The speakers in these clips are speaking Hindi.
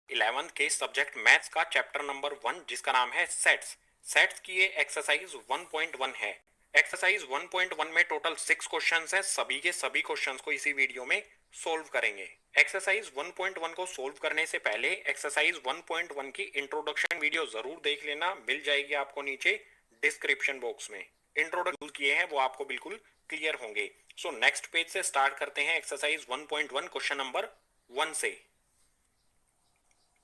11th के सब्जेक्ट मैथ्स का चैप्टर नंबर 1 जिसका नाम है सेट्स। सेट्स की ये एक्सरसाइज 1.1 है। एक्सरसाइज 1.1 में टोटल 6 क्वेश्चंस हैं। सभी के सभी क्वेश्चंस को इसी वीडियो में सोल्व करेंगे। एक्सरसाइज 1.1 को सोल्व करने से पहले एक्सरसाइज 1.1 की इंट्रोडक्शन वीडियो जरूर देख लेना, मिल जाएगी आपको नीचे डिस्क्रिप्शन बॉक्स में। इंट्रोडक्शन किए हैं वो आपको बिल्कुल क्लियर होंगे। सो नेक्स्ट पेज से स्टार्ट करते हैं एक्सरसाइज 1.1 क्वेश्चन नंबर 1 से।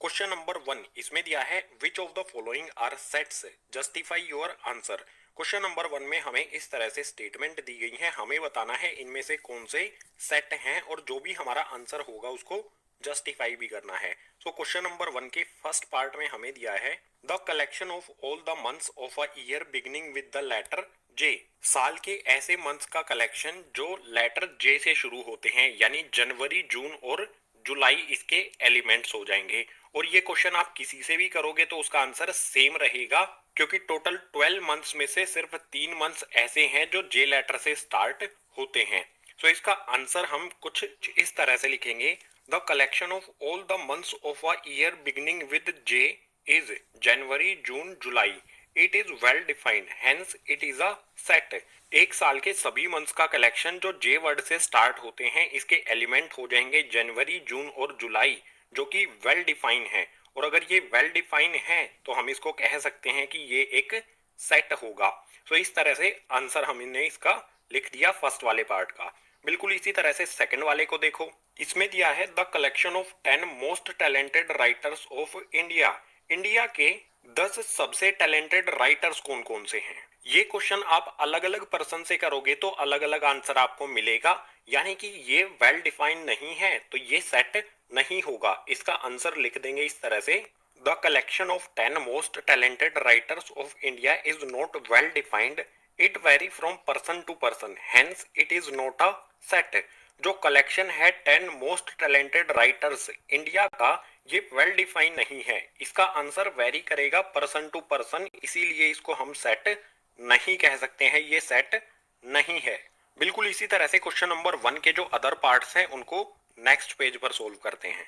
क्वेश्चन नंबर 1 इसमें दिया है which of the following are sets, justify your answer. Question number 1 में हमें इस तरह से स्टेटमेंट दी गई है, हमें बताना है इनमें से कौन से सेट हैं और जो भी हमारा आंसर होगा उसको जस्टिफाई भी करना है। सो क्वेश्चन नंबर 1 के फर्स्ट पार्ट में हमें दिया है the collection of all the months of a year beginning with the letter J. साल के ऐसे मंथ्स का कलेक्शन जो लेटर जे से शुरू होते हैं, यानी जनवरी, जून और जुलाई इसके एलिमेंट्स हो जाएंगे। और ये क्वेश्चन आप किसी से भी करोगे तो उसका आंसर सेम रहेगा, क्योंकि टोटल 12 मंथ्स में से सिर्फ 3 मंथ्स ऐसे हैं जो जे लेटर से स्टार्ट होते हैं। सो इसका आंसर हम कुछ इस तरह से लिखेंगे the collection of all the months of a year beginning with J is January, June, July. It is well defined, hence it is a set. एक साल के सभी मंथ्स का कलेक्शन जो जे वर्ड से स्टार्ट होते हैं, इसके एलिमेंट हो जाएंगे जनवरी, जून और जुलाई, जो कि वेल डिफाइन है। और अगर ये वेल डिफाइन है तो हम इसको कह सकते हैं कि ये एक सेट होगा। सो इस तरह से आंसर हमने इसका लिख दिया फर्स्ट वाले पार्ट का। बिल्कुल इसी तरह से सेकंड वाले को देखो, इसमें दिया है the collection of 10 most talented writers of India. India के 10 सबसे टैलेंटेड राइटर्स कौन कौन से हैं। ये क्वेश्चन आप अलग अलग पर्सन से करोगे तो अलग अलग आंसर आपको मिलेगा, यानी कि ये वेल डिफाइंड नहीं है तो ये सेट नहीं होगा। इसका आंसर लिख देंगे इस तरह से the collection of 10 most talented writers of India is not well defined, it vary from person to person, hence it is not a set. जो कलेक्शन है 10 मोस्ट टैलेंटेड राइटर्स इंडिया का, ये वेल डिफाइन नहीं है। इसका आंसर वेरी करेगा पर्सन टू पर्सन, इसीलिए इसको हम सेट नहीं कह सकते हैं, ये सेट नहीं है। बिल्कुल इसी तरह से क्वेश्चन नंबर 1 के जो अदर पार्ट्स हैं उनको नेक्स्ट पेज पर सोल्व करते हैं।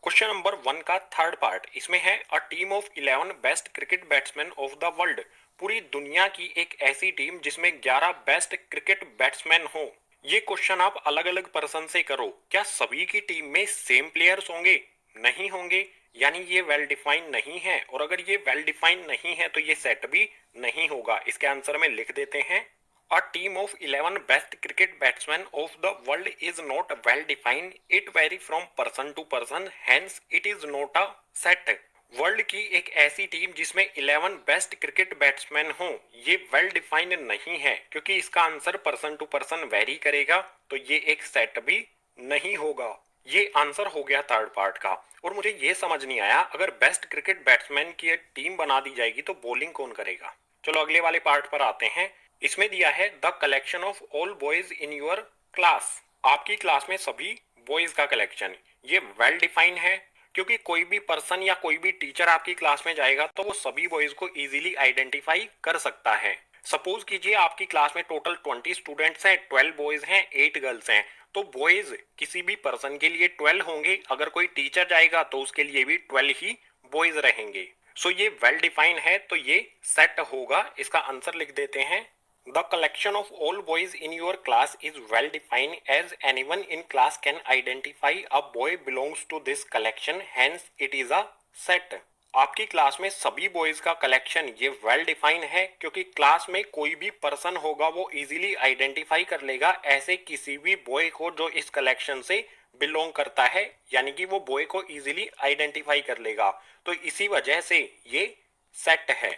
क्वेश्चन नंबर 1 का थर्ड पार्ट, इसमें है a team of 11 best cricket batsman of the world. पूरी दुनिया की एक ऐसी टीम जिसमें 11 बेस्ट क्रिकेट बैट्समैन हो। ये क्वेश्चन आप अलग अलग पर्सन से करो, क्या सभी की टीम में सेम प्लेयर्स होंगे? नहीं होंगे, यानी ये वेल डिफाइन नहीं है। और अगर ये वेल डिफाइन नहीं है तो ये सेट भी नहीं होगा। इसके आंसर में लिख देते हैं A team of 11 best cricket batsmen of the world is not well defined. It vary from person to person. Hence, it is not a set. World की एक ऐसी टीम जिसमें 11 बेस्ट क्रिकेट बैट्समैन हो, ये वेल डिफाइंड नहीं है, क्योंकि इसका answer person to person vary करेगा, तो ये एक सेट भी नहीं होगा। ये आंसर हो गया थर्ड पार्ट का। और मुझे ये समझ नहीं आया, अगर बेस्ट क्रिकेट बैट्समैन की एक टीम बना दी जाएगी तो बॉलिंग कौन करेगा। चलो अगले वाले पार्ट पर आते हैं। इसमें दिया है the collection of all boys in your class. आपकी क्लास में सभी बॉयज का कलेक्शन, ये वेल डिफाइंड है, क्योंकि कोई भी पर्सन या कोई भी टीचर आपकी क्लास में जाएगा तो वो सभी बॉयज को इजीली आइडेंटिफाई कर सकता है। सपोज कीजिए आपकी क्लास में टोटल 20 स्टूडेंट्स हैं, 12 बॉयज हैं, 8 गर्ल्स हैं, तो बॉयज किसी भी पर्सन के लिए 12 होंगे। अगर कोई टीचर जाएगा तो उसके लिए भी 12 ही बॉयज रहेंगे। सो ये वेल डिफाइंड है, तो ये सेट होगा। इसका आंसर लिख देते हैं The collection of all boys in your class is well defined, as anyone in class can identify a boy belongs to this collection, hence it is a set. आपकी क्लास में सभी बॉयज का कलेक्शन ये वेल डिफाइन है, क्योंकि क्लास में कोई भी पर्सन होगा वो इजीली आइडेंटिफाई कर लेगा ऐसे किसी भी बॉय को जो इस कलेक्शन से बिलोंग करता है, यानी कि वो बॉय को इजीली आइडेंटिफाई कर लेगा। तो इसी वजह से ये सेट है।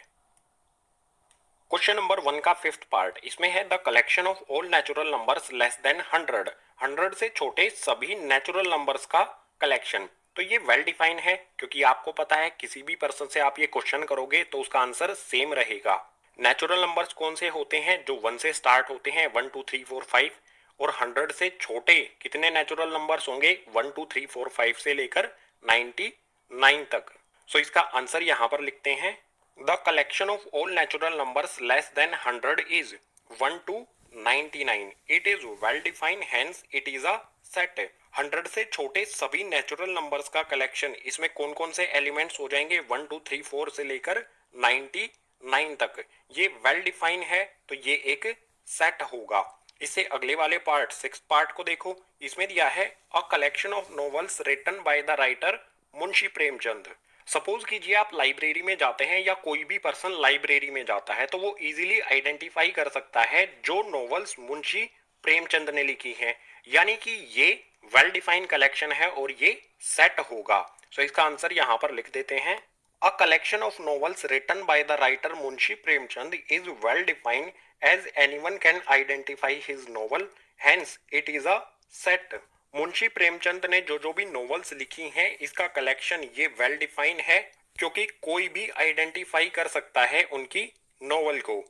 क्वेश्चन नंबर 1 का फिफ्थ पार्ट, इसमें है the collection of all natural numbers less than 100। 100 से छोटे सभी नेचुरल नंबर्स का कलेक्शन। तो ये वेल डिफाइन है, क्योंकि आपको पता है किसी भी पर्सन से आप ये क्वेश्चन करोगे तो उसका आंसर सेम रहेगा। नेचुरल नंबर्स कौन से होते हैं? जो 1 से स्टार्ट होते हैं, 1 2 3 4 5। और 100 से छोटे कितने नेचुरल नंबर्स होंगे? 1 2 3 4 5 से लेकर 99 तक। सो इसका आंसर यहाँ पर लिखते हैं The collection of all natural numbers less than 100 is 1 to 99. It is well defined, hence it is a set. 100 से छोटे सभी नेचुरल नंबर्स का कलेक्शन, इसमें कौन कौन से एलिमेंट्स हो जाएंगे 1 2 3 4 से लेकर 99 तक, ये वेल डिफाइन है तो ये एक सेट होगा। इससे अगले वाले पार्ट 6 पार्ट को देखो, इसमें दिया है a collection of novels written by the writer Munshi Premchand. Suppose कीजिए आप लाइब्रेरी में जाते हैं या कोई भी पर्सन लाइब्रेरी में जाता है तो वो इजीली आइडेंटिफाई कर सकता है जो नॉवेल्स मुंशी प्रेमचंद ने लिखी हैं, यानी कि ये वेल डिफाइंड कलेक्शन है और ये सेट होगा। सो इसका आंसर यहां पर लिख देते हैं, a collection of novels written by the writer Munshi Premchand is well defined as anyone can identify his novel, hence it is a set. Munshi Premchand ने जो भी नॉवेल्स लिखी हैं इसका कलेक्शन ये वेल डिफाइन है क्योंकि कोई भी आइडेंटिफाई कर सकता है उनकी नॉवेल को,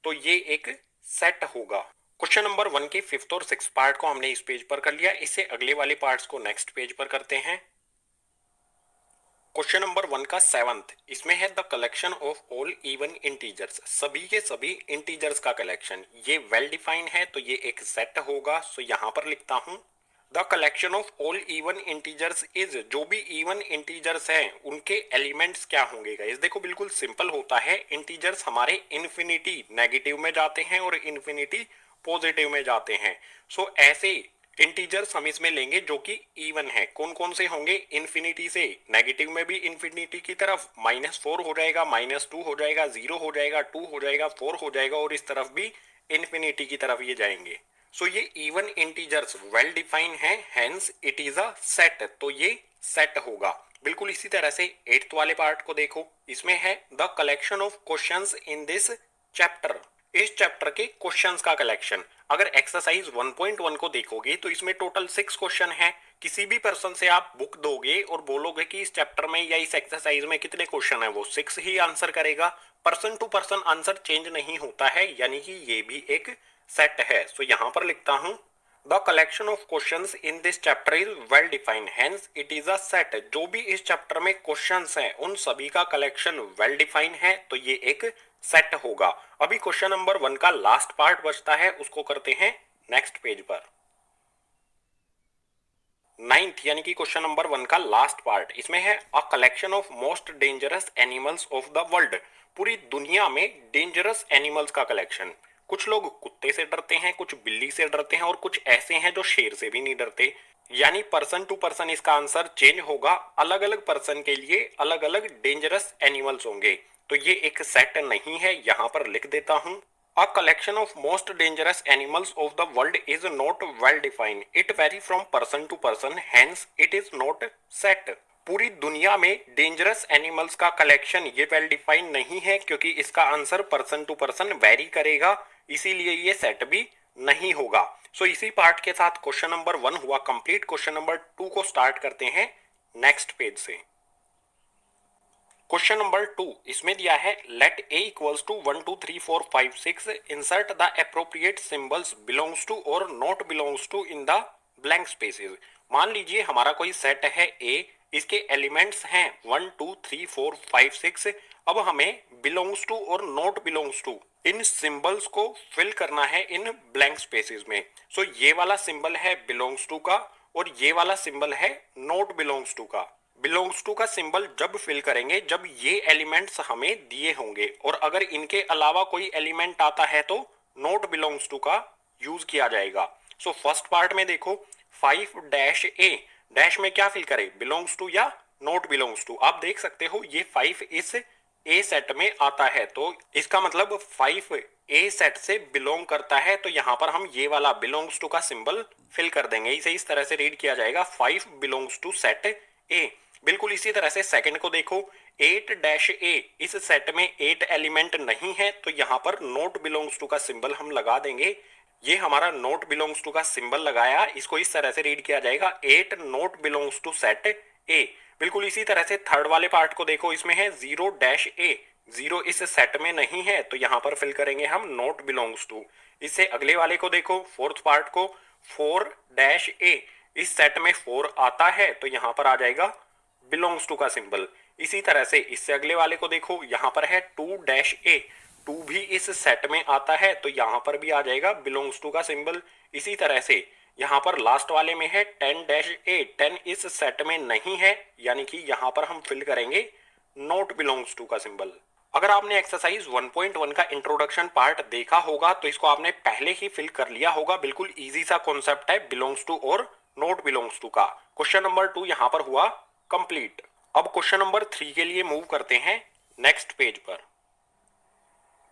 तो ये एक सेट होगा। क्वेश्चन नंबर 1 के 5th और 6th पार्ट को हमने इस पेज पर कर लिया, इससे अगले वाले पार्ट्स को नेक्स्ट पेज पर करते हैं। क्वेश्चन नंबर 1 का 7th, इसमें है the collection of all even integers, सभी के सभी इंटीजर्स का कलेक्शन, ये वेल डिफाइन है तो ये एक सेट होगा। सो यहां पर लिखता हूं, the collection of all even integers is, जो भी इवन इंटीजर्स हैं उनके एलिमेंट्स क्या होंगे गाइस। देखो बिल्कुल सिंपल होता है, इंटीजर्स हमारे इन्फिनिटी नेगेटिव में जाते हैं और इन्फिनिटी पॉजिटिव में जाते हैं। सो ऐसे इंटीजर्स हम इसमें लेंगे जो कि इवन है। कौन कौन से होंगे, इन्फिनिटी से नेगेटिव में भी इन्फिनिटी की तरफ -4 हो जाएगा, -2 हो जाएगा, 0 हो जाएगा, 2 हो जाएगा, 4 हो जाएगा और इस तरफ भी इन्फिनिटी की तरफ ये जाएंगे। सो ये इवन इंटीजर्स वेल डिफाइन है, hence it is a set, तो ये सेट होगा। बिल्कुल इसी तरह से 8th वाले पार्ट को देखो, इसमें है the collection of questions in this chapter, इस चैप्टर के क्वेश्चंस का कलेक्शन। अगर एक्सरसाइज 1.1 को देखोगे तो इसमें टोटल 6 क्वेश्चन है। किसी भी पर्सन से आप बुक दोगे और बोलोगे कि इस चैप्टर में या इस एक्सरसाइज में कितने क्वेश्चन है, वो 6 ही आंसर करेगा। Person to person answer change नहीं होता है, यानी कि ये भी एक सेट है। सो यहां पर लिखता हूं, the collection of questions in this chapter is well defined, hence it is a set. जो भी इस चैप्टर में क्वेश्चंस हैं उन सभी का कलेक्शन वेल डिफाइंड है तो ये एक सेट होगा। अभी क्वेश्चन नंबर 1 का लास्ट पार्ट बचता है, उसको करते हैं नेक्स्ट पेज पर। 9th यानी कि क्वेश्चन नंबर 1 का लास्ट पार्ट, इसमें है a collection of most dangerous animals of the world, पूरी दुनिया में डेंजरस एनिमल्स का कलेक्शन। कुछ लोग कुत्ते से डरते हैं, कुछ बिल्ली से डरते हैं और कुछ ऐसे हैं जो शेर से भी नहीं डरते, यानी पर्सन टू पर्सन इसका आंसर चेंज होगा। अलग अलग पर्सन के लिए अलग अलग डेंजरस एनिमल्स होंगे, तो ये एक सेट नहीं है, यहां पर लिख देता हूं, a collection of most dangerous animals of the world is not well defined, it vary from person to person, hence it is not set. पूरी दुनिया में डेंजरस एनिमल्स का कलेक्शन ये वेल डिफाइंड नहीं है क्योंकि इसका answer person to person vary करेगा, इसीलिए ये सेट भी नहीं होगा। सो इसी पार्ट के साथ क्वेश्चन नंबर 1 हुआ कंप्लीट। क्वेश्चन नंबर 2 को स्टार्ट करते हैं नेक्स्ट पेज से। क्वेश्चन नंबर 2, इसमें दिया है let a equals to 1 2 3 4 5 6 insert the appropriate symbols belongs to और not belongs to in the blank spaces. मान लीजिए हमारा कोई सेट है A, इसके एलिमेंट्स हैं 1 2 3 4 5 6। अब हमें बिलोंग्स टू और नॉट बिलोंग्स टू इन सिंबल्स को फिल करना है इन ब्लैंक स्पेसेस में। सो ये वाला सिंबल है बिलोंग्स टू का और ये वाला सिंबल है नॉट बिलोंग्स टू का। बिलोंग्स टू का सिंबल जब फिल करेंगे जब ये एलिमेंट्स हमें दिए होंगे, और अगर इनके अलावा कोई एलिमेंट आता है तो नॉट बिलोंग्स टू का यूज किया जाएगा। सो फर्स्ट पार्ट में देखो 5 डैश ए, डैश में क्या फिल करें, बिलोंग्स टू या नॉट बिलोंग्स टू। आप देख सकते हो ये 5 इस ए सेट में आता है, तो इसका मतलब 5 ए सेट से बिलोंग करता है, तो यहां पर हम ये वाला बिलोंग्स टू का सिंबल फिल कर देंगे। इसे इस तरह से रीड किया जाएगा 5 बिलोंग्स टू सेट ए। बिल्कुल इसी तरह से सेकंड को देखो 8 डैश ए, इस सेट में 8 एलिमेंट नहीं है तो यहां पर नॉट बिलोंग्स टू का सिंबल हम लगा देंगे। ये हमारा नॉट बिलोंग्स टू का सिंबल लगाया, इसको इस तरह से रीड किया जाएगा 8 not belongs to set A. बिल्कुल इसी तरह से थर्ड वाले पार्ट को देखो, इसमें है 0 डैश ए, 0 इस सेट में नहीं है तो यहां पर फिल करेंगे हम नॉट बिलोंग्स टू। इससे अगले वाले को देखो फोर्थ पार्ट को 4 डैश ए, इस सेट में 4 आता है तो यहां पर आ जाएगा बिलोंग्स टू का सिंबल। इसी तरह से इससे अगले वाले को देखो, यहां पर है 2 डैश ए, टू भी इस सेट में आता है तो यहाँ पर भी आ जाएगा बिलोंग्स टू का सिंबल। इसी तरह से यहाँ पर लास्ट वाले में है 10-A, 10 इस सेट में नहीं है, यानी कि यहाँ पर हम फिल करेंगे नॉट बिलोंग्स टू का सिंबल। अगर आपने एक्सरसाइज 1.1 का इंट्रोडक्शन पार्ट देखा होगा तो इसको आपने पहले ही फिल कर लिया होगा। बिल्कुल इजी सा कॉन्सेप्ट है बिलोंग्स टू और नॉट बिलोंग्स टू का। क्वेश्चन नंबर 2 यहाँ पर हुआ कंप्लीट। अब क्वेश्चन नंबर 3 के लिए मूव करते हैं नेक्स्ट पेज पर।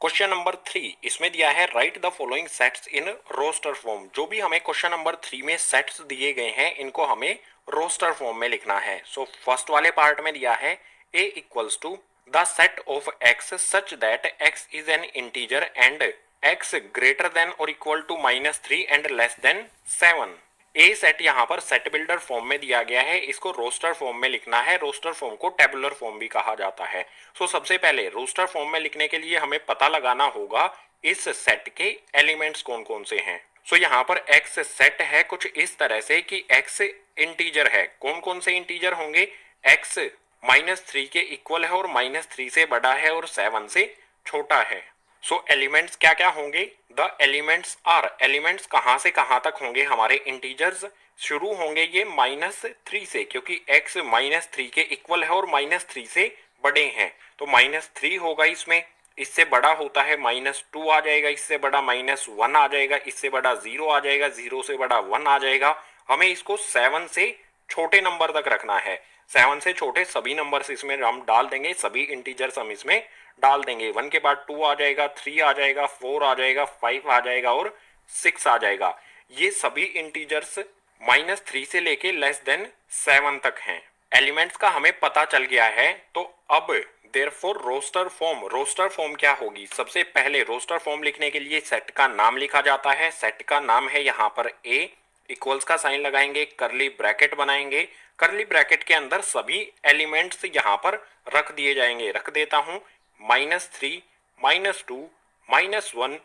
क्वेश्चन नंबर 3 इसमें दिया है write the following sets in roster form. जो भी हमें क्वेश्चन नंबर 3 में सेट्स दिए गए हैं इनको हमें रोस्टर फॉर्म में लिखना है। सो फर्स्ट वाले पार्ट में दिया है A equals to the set of x such that x is an integer and x greater than और equal to -3 and less than 7। A set यहाँ पर सेट बिल्डर फॉर्म में दिया गया है, इसको रोस्टर फॉर्म में लिखना है। रोस्टर फॉर्म को टेबुलर फॉर्म भी कहा जाता है। सो सबसे पहले रोस्टर फॉर्म में लिखने के लिए हमें पता लगाना होगा इस सेट के एलिमेंट्स कौन कौन से हैं। सो यहाँ पर x सेट है कुछ इस तरह से कि x इंटीजर है। कौन कौन से इंटीजर होंगे? x -3 के इक्वल है और -3 से बड़ा है और 7 से छोटा है। सो एलिमेंट्स क्या क्या होंगे? द एलिमेंट्स आर, एलिमेंट्स कहां से कहां तक होंगे हमारे इंटीजर्स? शुरू होंगे ये -3 से, क्योंकि x -3 के इक्वल है और -3 से बड़े हैं तो -3 होगा इसमें। इससे बड़ा होता है -2 आ जाएगा, इससे बड़ा -1 आ जाएगा, इससे बड़ा 0 आ जाएगा, 0 से बड़ा 1 आ जाएगा। हमें इसको 7 से छोटे नंबर तक रखना है। 7 से छोटे सभी नंबर्स इसमें हम डाल देंगे, सभी इंटीजर्स हम इसमें डाल देंगे। 1 के बाद 2 आ जाएगा, 3 आ जाएगा, 4 आ जाएगा, 5 आ जाएगा और 6 आ जाएगा। ये सभी इंटीजर्स -3 से लेके लेस देन 7 तक हैं। एलिमेंट्स का हमें पता चल गया है। तो अब therefore roster form, roster form क्या होगी? सबसे पहले रोस्टर फॉर्म लिखने के लिए सेट का नाम लिखा जाता है। सेट का नाम है यहाँ पर A, इक्वल्स का साइन लगाएंगे, करली ब्रैकेट बनाएंगे। करली ब्रैकेट के अंदर सभी एलिमेंट्स यहाँ पर रख दिए जाएंगे। रख देता हूं -3, -2, -1,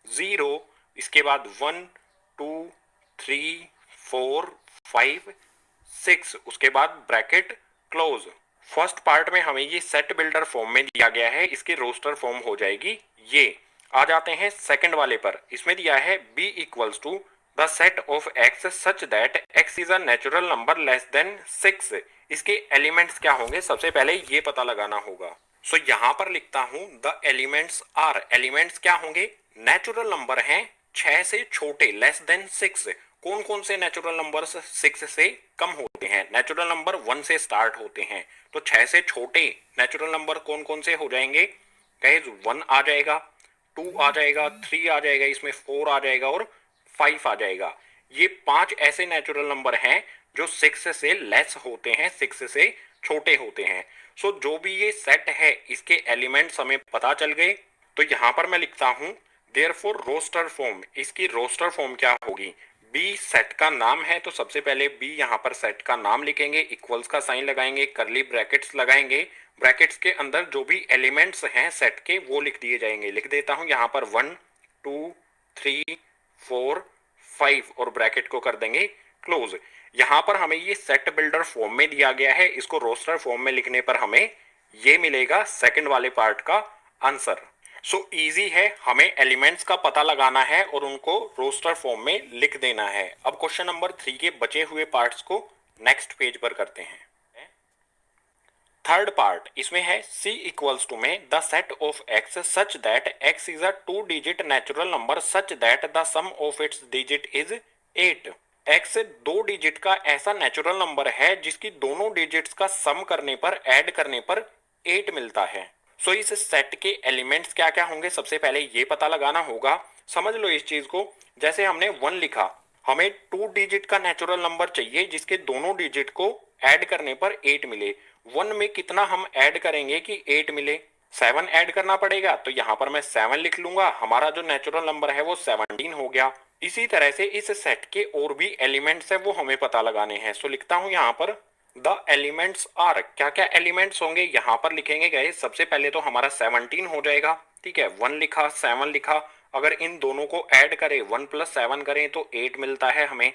0, इसके बाद 1, 2, 3, 4, 5, 6, उसके बाद ब्रैकेट क्लोज। फर्स्ट पार्ट में हमें ये सेट बिल्डर फॉर्म में दिया गया है, इसकी रोस्टर फॉर्म हो जाएगी ये। आ जाते हैं सेकंड वाले पर। इसमें दिया है b equals to the set of x such that x is a natural number less than 6। इसके एलिमेंट्स क्या होंगे? सबसे पहले ये पता लगाना होगा। सो यहाँ पर लिखता हूं द एलिमेंट्स आर, एलिमेंट्स क्या होंगे? नेचुरल नंबर हैं 6 से छोटे, लेस देन 6। कौन कौन से नेचुरल नंबर्स 6 से कम होते हैं? नेचुरल नंबर 1 से स्टार्ट होते हैं। तो 6 से छोटे नेचुरल नंबर कौन कौन से हो जाएंगे? गाइस 1 आ जाएगा, 2 आ जाएगा, 3 आ जाएगा, इसमें 4 आ जाएगा और 5 आ जाएगा। ये 5 ऐसे नेचुरल नंबर हैं जो 6 से लेस होते हैं, 6 से छोटे होते हैं। सो जो भी ये सेट है इसके एलिमेंट्स हमें पता चल गए। तो यहां पर मैं लिखता हूं देयरफॉर रोस्टर फॉर्म। इसकी रोस्टर फॉर्म क्या होगी? बी सेट का नाम है तो सबसे पहले बी यहाँ पर सेट का नाम लिखेंगे, इक्वल्स का साइन लगाएंगे, करली ब्रैकेट्स लगाएंगे। ब्रैकेट्स के अंदर जो भी एलिमेंट्स हैं सेट के वो लिख दिए जाएंगे। लिख देता हूं यहाँ पर 1, 2, 3, 4, 5 और ब्रैकेट को कर देंगे क्लोज। यहां पर हमें ये सेट बिल्डर फॉर्म में दिया गया है, इसको रोस्टर फॉर्म में लिखने पर हमें ये मिलेगा सेकंड वाले पार्ट का आंसर। सो इजी है, हमें एलिमेंट्स का पता लगाना है और उनको रोस्टर फॉर्म में लिख देना है। अब क्वेश्चन नंबर 3 के बचे हुए पार्ट्स को नेक्स्ट पेज पर करते हैं। थर्ड पार्ट इसमें है C इक्वल्स टू में the set of x such that x is a 2 digit natural number such that the sum of its digit is 8। x 2 digit का ऐसा नेचुरल नंबर है जिसकी दोनों डिजिट्स का सम करने पर, ऐड करने पर 8 मिलता है। सो इस सेट के एलिमेंट्स क्या क्या होंगे? सबसे पहले ये पता लगाना होगा। समझ लो इस चीज को, जैसे हमने 1 लिखा, हमें 2 डिजिट का नेचुरल नंबर चाहिए जिसके दोनों डिजिट को ऐड करने पर 8 मिले। 1 में कितना हम ऐड करेंगे कि 8 मिले? 7 ऐड करना पड़ेगा, तो यहाँ पर मैं 7 लिख लूंगा। हमारा जो नेचुरल नंबर है वो 17 हो गया। इसी तरह से इस सेट के और भी एलिमेंट्स है वो हमें पता लगाने हैं। सो लिखता हूं यहाँ पर द एलिमेंट्स आर। क्या क्या एलिमेंट्स होंगे यहाँ पर लिखेंगे गए? सबसे पहले तो हमारा 17 हो जाएगा, ठीक है। 1 लिखा, 7 लिखा, अगर इन दोनों को ऐड करें 1 + 7 करें तो 8 मिलता है हमें।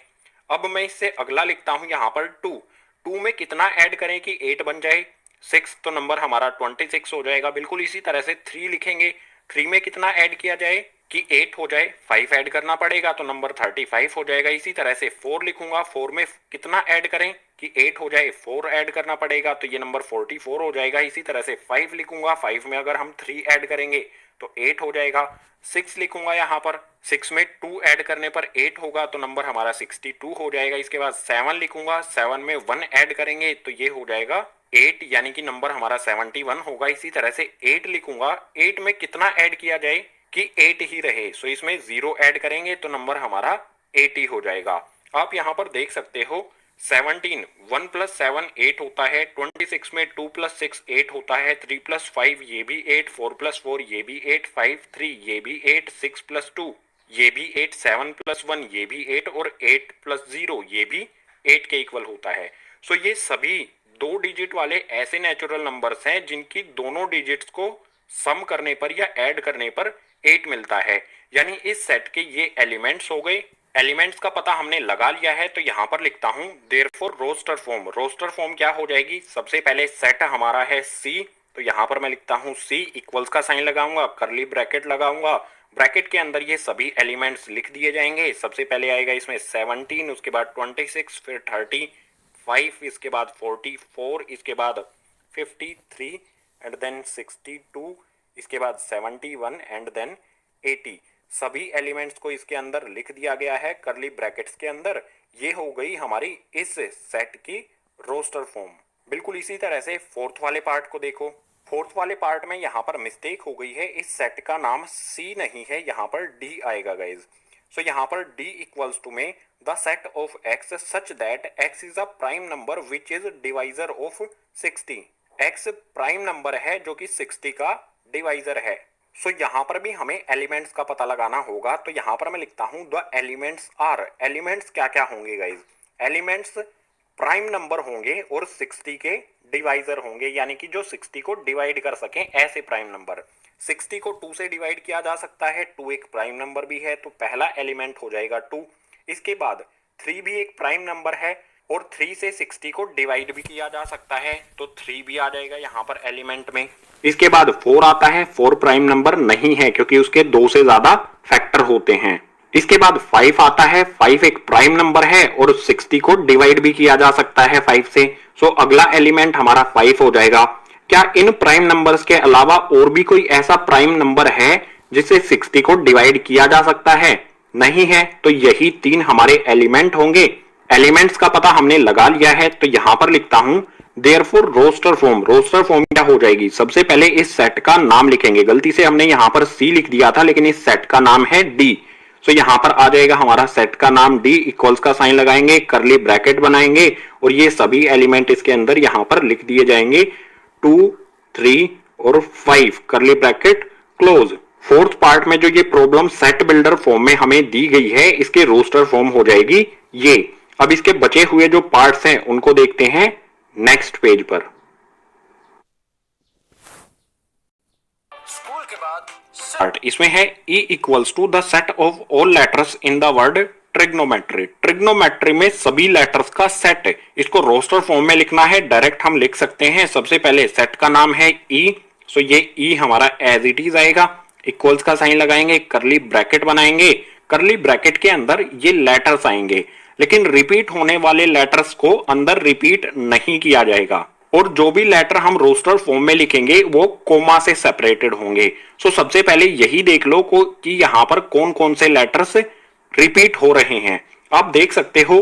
अब मैं इससे अगला लिखता हूं यहाँ पर 2 में कितना ऐड करें कि 8 बन जाए? 6, तो नंबर हमारा 26 हो जाएगा। बिल्कुल इसी तरह से 3 लिखेंगे, 3 में कितना ऐड किया जाए कि 8 हो जाए, 5 ऐड करना पड़ेगा तो नंबर 35 हो जाएगा। इसी तरह से 4 लिखूंगा, 4 में कितना ऐड करें कि 8 हो जाए, 4 ऐड करना पड़ेगा तो ये नंबर 44 हो जाएगा। इसी तरह से 5 लिखूंगा, 5 में अगर हम 3 ऐड करेंगे तो 8 हो जाएगा। 6 लिखूंगा यहाँ पर, 6 में 2 ऐड करने पर 8 होगा तो नंबर हमारा 62 हो जाएगा। इसके बाद 7 लिखूंगा, 7 में 1 ऐड करेंगे तो ये हो जाएगा 8, यानी कि नंबर हमारा 71 होगा। इसी तरह से 8 लिखूंगा, 8 में कितना ऐड किया जाए कि 8 ही रहे, सो इसमें 0 ऐड करेंगे तो नंबर हमारा 80 हो जाएगा। आप यहाँ पर देख सकते हो 17, 1 प्लस 7 8 होता है, 26 में 2 प्लस 6 8 होता है, 3 प्लस 5 ये भी 8, 4 प्लस 4 ये भी 8, 5 3 ये भी 8, 6 प्लस 2 ये भी 8, 7 प्लस 1 ये भी 8 और 8 प्लस 0 ये भी 8 के इक्वल होता है। सो ये सभी 2 डिजिट वाले ऐसे नेचुरल नंबर्स हैं जिनकी दोनों डिजिट्स को सम करने पर या ऐड करने पर 8 मिलता है, यानी इस सेट के ये एलिमेंट्स हो गए। एलिमेंट्स का पता हमने लगा लिया है तो यहां पर लिखता हूं therefore roster form. Roster form क्या हो जाएगी, सबसे पहले सेट हमारा है C, तो यहां पर मैं लिखता हूं C इक्वल्स का साइन लगाऊंगा, करली ब्रैकेट लगाऊंगा, ब्रैकेट के अंदर ये सभी एलिमेंट्स लिख दिए जाएंगे। सबसे पहले आएगा इसमें 17, उसके बाद 26, फिर 35, इसके बाद 44, इसके बाद 53 एंड देन 62, इसके बाद 71 एंड देन 80। सभी एलिमेंट्स को इसके अंदर लिख दिया गया है करली ब्रैकेट्स के अंदर। ये हो गई हमारी इस सेट की रोस्टर फॉर्म। बिल्कुल इसी तरह से फोर्थ वाले पार्ट को देखो। फोर्थ वाले पार्ट में यहाँ पर मिस्टेक हो गई है, इस सेट का नाम C नहीं है, यहाँ पर D आएगा गाइज। सो यहाँ पर D इक्वल्स टू में the set of X such that X is a prime number which is divisor of 60। X prime number है जो कि 60 का डिवाइजर है। सो यहाँ पर भी हमें एलिमेंट्स का पता लगाना होगा, तो यहाँ पर मैं लिखता हूं द एलिमेंट्स आर। एलिमेंट्स क्या क्या होंगे गाइज, एलिमेंट्स प्राइम नंबर होंगे और 60 के डिवाइजर होंगे, यानी कि जो 60 को डिवाइड कर सकें ऐसे प्राइम नंबर। 60 को 2 से डिवाइड किया जा सकता है, 2 एक प्राइम नंबर भी है तो पहला एलिमेंट हो जाएगा 2। इसके बाद 3 भी एक प्राइम नंबर है और 3 से 60 को डिवाइड भी किया जा सकता है तो 3 भी आ जाएगा यहाँ पर एलिमेंट में। इसके बाद 4 आता है, 4 प्राइम नंबर नहीं है क्योंकि उसके 2 से ज्यादा फैक्टर होते हैं। इसके बाद 5 आता है, 5 एक प्राइम नंबर है और 60 को डिवाइड भी किया जा सकता है 5 से, सो अगला एलिमेंट हमारा 5 हो जाएगा। क्या इन प्राइम नंबर्स के अलावा और भी कोई ऐसा प्राइम नंबर है जिससे 60 को डिवाइड किया जा सकता है? नहीं है, तो यही 3 हमारे एलिमेंट होंगे। एलिमेंट्स का पता हमने लगा लिया है तो यहां पर लिखता हूं therefore roster form. Roster form क्या हो जाएगी, सबसे पहले इस सेट का नाम लिखेंगे। गलती से हमने यहां पर C लिख दिया था लेकिन इस सेट का नाम है D। सो यहां पर आ जाएगा हमारा सेट का नाम D, इक्वल्स का साइन लगाएंगे, करली ब्रैकेट बनाएंगे और ये सभी एलिमेंट इसके अंदर यहां पर लिख दिए जाएंगे 2, 3 और 5, करली ब्रैकेट क्लोज। फोर्थ पार्ट में जो ये प्रॉब्लम सेट बिल्डर फॉर्म में हमें दी गई है, इसके रोस्टर फॉर्म हो जाएगी ये। अब इसके बचे हुए जो पार्ट्स हैं उनको देखते हैं नेक्स्ट पेज पर। स्कूल के बाद इसमें है E equals to the set of all letters in the word trigonometry. Trigonometry में सभी लेटर्स का सेट, इसको रोस्टर फॉर्म में लिखना है, डायरेक्ट हम लिख सकते हैं। सबसे पहले सेट का नाम है E, सो ये E हमारा एज इट इज आएगा, इक्वल्स का साइन लगाएंगे, करली ब्रैकेट बनाएंगे, करली ब्रैकेट के अंदर ये लेटर्स आएंगे, लेकिन रिपीट होने वाले लेटर्स को अंदर रिपीट नहीं किया जाएगा और जो भी लेटर हम रोस्टर फॉर्म में लिखेंगे वो कोमा से सेपरेटेड होंगे। सो सबसे पहले यही देख लो कि यहां पर कौन कौन से लेटर्स रिपीट हो रहे हैं। आप देख सकते हो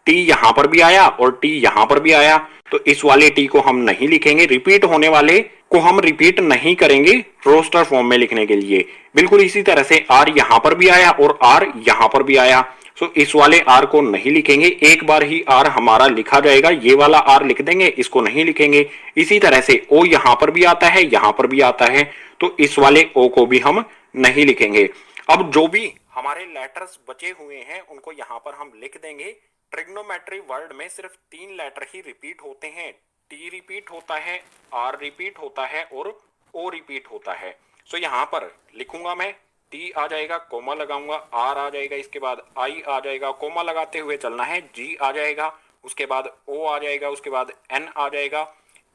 T यहां पर भी आया और T यहां पर भी आया, तो इस वाले T को हम नहीं लिखेंगे, रिपीट होने वाले को हम रिपीट नहीं करेंगे रोस्टर फॉर्म में लिखने के लिए। बिल्कुल इसी तरह से R यहां पर भी आया और R यहां पर भी आया, सो इस वाले R को नहीं लिखेंगे, एक बार ही R हमारा लिखा जाएगा, ये वाला R लिख देंगे, इसको नहीं लिखेंगे। इसी तरह से O यहां पर भी आता है, यहां पर भी आता है, तो इस वाले O को भी हम नहीं लिखेंगे। अब जो भी हमारे लेटर्स बचे हुए हैं उनको यहां पर हम लिख देंगे। ट्रिग्नोमेट्री वर्ड में सिर्फ 3 लेटर ही रिपीट होते हैं, T रिपीट होता है, R रिपीट होता है और O रिपीट होता है। सो यहां पर लिखूंगा मैं, T आ जाएगा, कोमा लगाऊंगा, R आ जाएगा, इसके बाद I आ जाएगा, कोमा लगाते हुए चलना है, G आ जाएगा, उसके बाद O आ जाएगा, उसके बाद N आ जाएगा,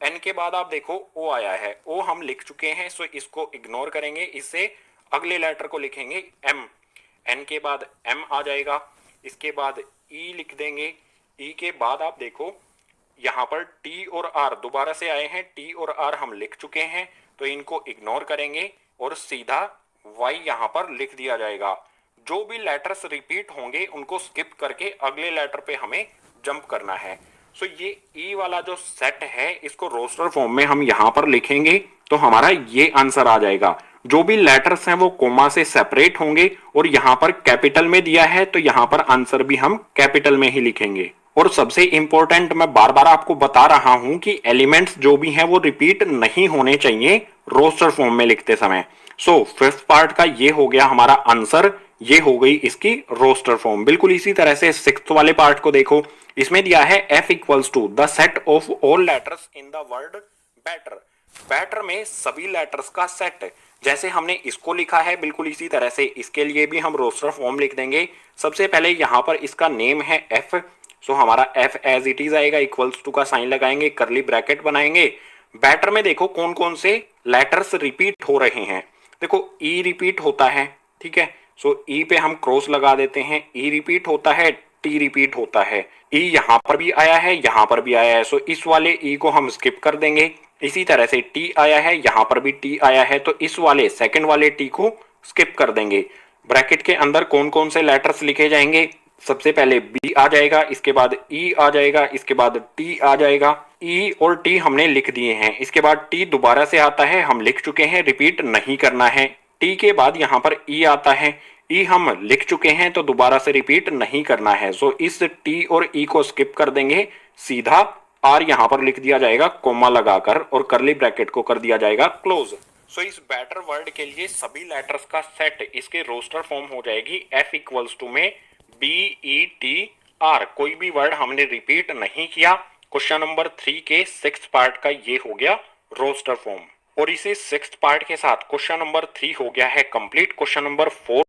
एन के बाद आप देखो ओ आया है, ओ हम लिख चुके हैं, सो इसको इग्नोर करेंगे, इससे अगले लेटर को लिखेंगे एम। एन के बाद एम आ जाएगा, इसके बाद ई लिख देंगे। ई के बाद आप देखो यहाँ पर टी और आर दोबारा से आए हैं, टी और आर हम लिख चुके हैं, तो इनको इग्नोर करेंगे और सीधा वाई यहाँ पर लिख दिया जाएगा। जो भी लेटर्स रिपीट होंगे उनको स्किप करके अगले लेटर पे हमें जंप करना है। सो ये ई वाला जो सेट है इसको रोस्टर फॉर्म में हम यहाँ पर लिखेंगे तो हमारा ये आंसर आ जाएगा। जो भी लेटर्स हैं वो कोमा से सेपरेट होंगे और यहाँ पर कैपिटल में दिया है तो यहाँ पर आंसर भी हम कैपिटल में ही लिखेंगे। और सबसे इंपॉर्टेंट मैं बार बार आपको बता रहा हूं कि एलिमेंट्स जो भी हैं वो रिपीट नहीं होने चाहिए रोस्टर फॉर्म में लिखते समय। सो फिफ्थ पार्ट का ये हो गया हमारा आंसर, ये हो गई इसकी रोस्टर फॉर्म। बिल्कुल इसी तरह से सिक्स्थ वाले पार्ट को देखो, इसमें दिया है f equals to the set of all letters in the word batter. Batter में सभी लेटर्स का सेट, जैसे हमने इसको लिखा है बिल्कुल इसी तरह से इसके लिए भी हम रोस्टर फॉर्म लिख देंगे। सबसे पहले यहाँ पर इसका नेम है f, सो हमारा f एज इट इज आएगा, इक्वल्स टू का साइन लगाएंगे, करली ब्रैकेट बनाएंगे। बैटर में देखो कौन कौन से लेटर्स रिपीट हो रहे हैं, देखो e रिपीट होता है, ठीक है, सो e पे हम क्रॉस लगा देते हैं, e रिपीट होता है, t रिपीट होता है, e यहाँ पर भी आया है, यहाँ पर भी आया है, सो इस वाले e को हम स्किप कर देंगे। इसी तरह से t आया है, यहाँ पर भी t आया है, तो इस वाले सेकंड वाले t को स्किप कर देंगे। ब्रैकेट के अंदर कौन कौन से लेटर्स लिखे जाएंगे, सबसे पहले b आ जाएगा, इसके बाद e आ जाएगा, इसके बाद t आ जाएगा। e और t हमने लिख दिए हैं, इसके बाद t दोबारा से आता है, हम लिख चुके हैं, रिपीट नहीं करना है। t के बाद यहाँ पर e आता है, e हम लिख चुके हैं तो दोबारा से रिपीट नहीं करना है, सो इस t और e को स्किप कर देंगे, सीधा r यहाँ पर लिख दिया जाएगा कोमा लगाकर और करली ब्रैकेट को कर दिया जाएगा क्लोज। सो इस बैटर वर्ड के लिए सभी लेटर्स का सेट इसके रोस्टर फॉर्म हो जाएगी f इक्वल्स टू में BETR। कोई भी वर्ड हमने रिपीट नहीं किया। क्वेश्चन नंबर 3 के सिक्स्थ पार्ट का ये हो गया रोस्टर फॉर्म और इसे सिक्स्थ पार्ट के साथ क्वेश्चन नंबर 3 हो गया है कंप्लीट। Question number 4